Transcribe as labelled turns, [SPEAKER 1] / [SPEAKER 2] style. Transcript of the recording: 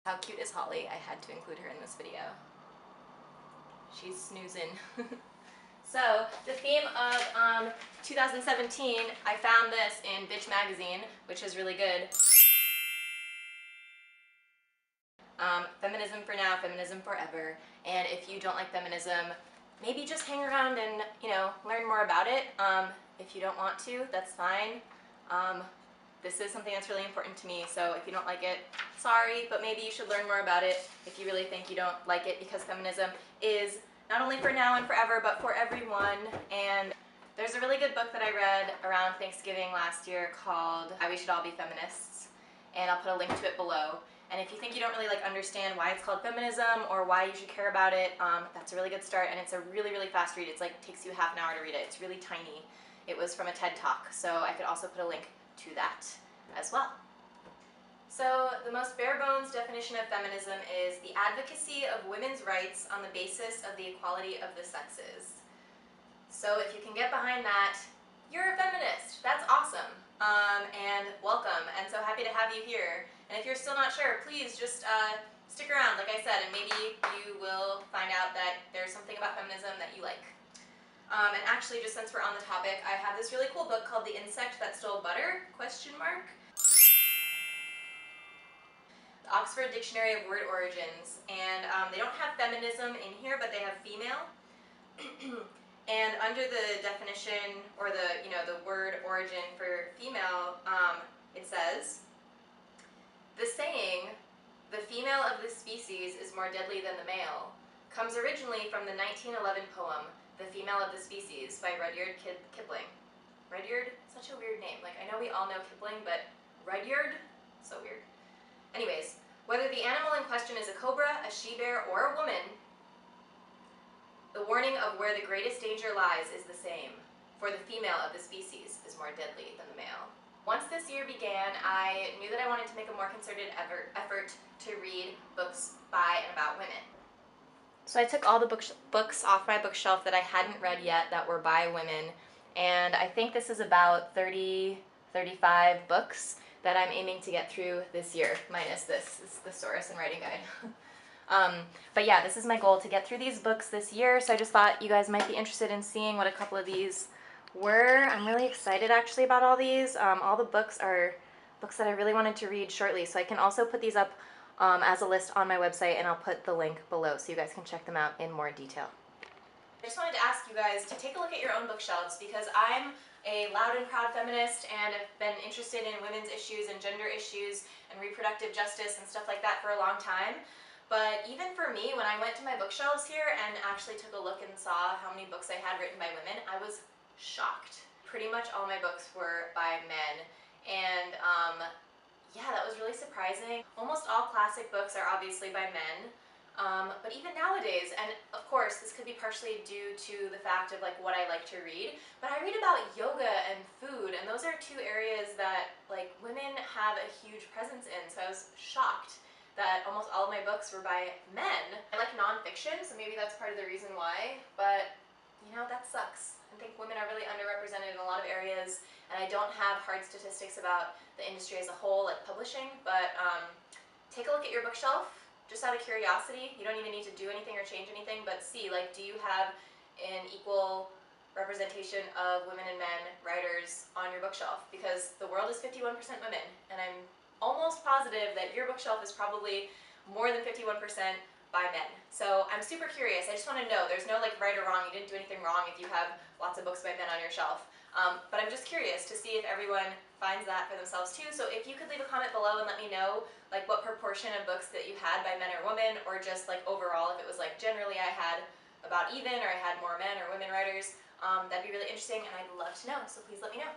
[SPEAKER 1] How cute is Holly? I had to include her in this video. She's snoozing. So, the theme of 2017, I found this in Bitch magazine, which is really good. Feminism for now, feminism forever. And if you don't like feminism, maybe just hang around and, learn more about it. If you don't want to, that's fine. This is something that's really important to me, so if you don't like it, sorry, but maybe you should learn more about it if you really think you don't like it, because feminism is not only for now and forever, but for everyone. And there's a really good book that I read around Thanksgiving last year called Why We Should All Be Feminists, and I'll put a link to it below. And if you think you don't really understand why it's called feminism or why you should care about it, that's a really good start, and it's a really, really fast read. It's takes you half an hour to read it. It's really tiny. It was from a TED Talk, so I could also put a link to that as well. So the most bare bones definition of feminism is the advocacy of women's rights on the basis of the equality of the sexes. So if you can get behind that, you're a feminist. That's awesome. And welcome, and so happy to have you here. And if you're still not sure, please just stick around, like I said, and maybe you will find out that there's something about feminism that you like. And actually, just since we're on the topic, I have this really cool book called The Insect That Stole Butter, ? The Oxford Dictionary of Word Origins. And they don't have feminism in here, but they have female. And under the definition, or the word origin for female, it says, the saying, the female of the species is more deadly than the male, comes originally from the 1911 poem, The Female of the Species, by Rudyard Kipling. Rudyard? Such a weird name. I know we all know Kipling, but Rudyard? So weird. Anyways, whether the animal in question is a cobra, a she-bear, or a woman, the warning of where the greatest danger lies is the same, for the female of the species is more deadly than the male. Once this year began, I knew that I wanted to make a more concerted effort to read books by and about women. So I took all the books off my bookshelf that I hadn't read yet that were by women, and I think this is about 35 books that I'm aiming to get through this year, minus this is the Thesaurus and Writing Guide. But yeah, this is my goal, to get through these books this year, so I just thought you guys might be interested in seeing what a couple of these were. I'm really excited actually about all these. All the books are books that I really wanted to read shortly, so I can also put these up as a list on my website, and I'll put the link below so you guys can check them out in more detail. I just wanted to ask you guys to take a look at your own bookshelves, because I'm a loud and proud feminist and have been interested in women's issues and gender issues and reproductive justice and stuff like that for a long time. But even for me, when I went to my bookshelves here and actually took a look and saw how many books I had written by women, I was shocked. Pretty much all my books were by men, and yeah, that was really surprising. Almost all classic books are obviously by men, but even nowadays, and of course this could be partially due to the fact of what I like to read, but I read about yoga and food, and those are two areas that women have a huge presence in, so I was shocked that almost all of my books were by men. I like nonfiction, so maybe that's part of the reason why, but that sucks. I think women are really underrepresented in a lot of areas, and I don't have hard statistics about the industry as a whole, like publishing, but take a look at your bookshelf, just out of curiosity. You don't even need to do anything or change anything, but see, do you have an equal representation of women and men writers on your bookshelf? Because the world is 51% women, and I'm almost positive that your bookshelf is probably more than 51% by men. So I'm super curious. I just want to know. There's no right or wrong. You didn't do anything wrong if you have lots of books by men on your shelf. But I'm just curious to see if everyone finds that for themselves too. So if you could leave a comment below and let me know what proportion of books that you had by men or women, or just overall, if it was generally I had about even, or I had more men or women writers, that'd be really interesting, and I'd love to know. So please let me know.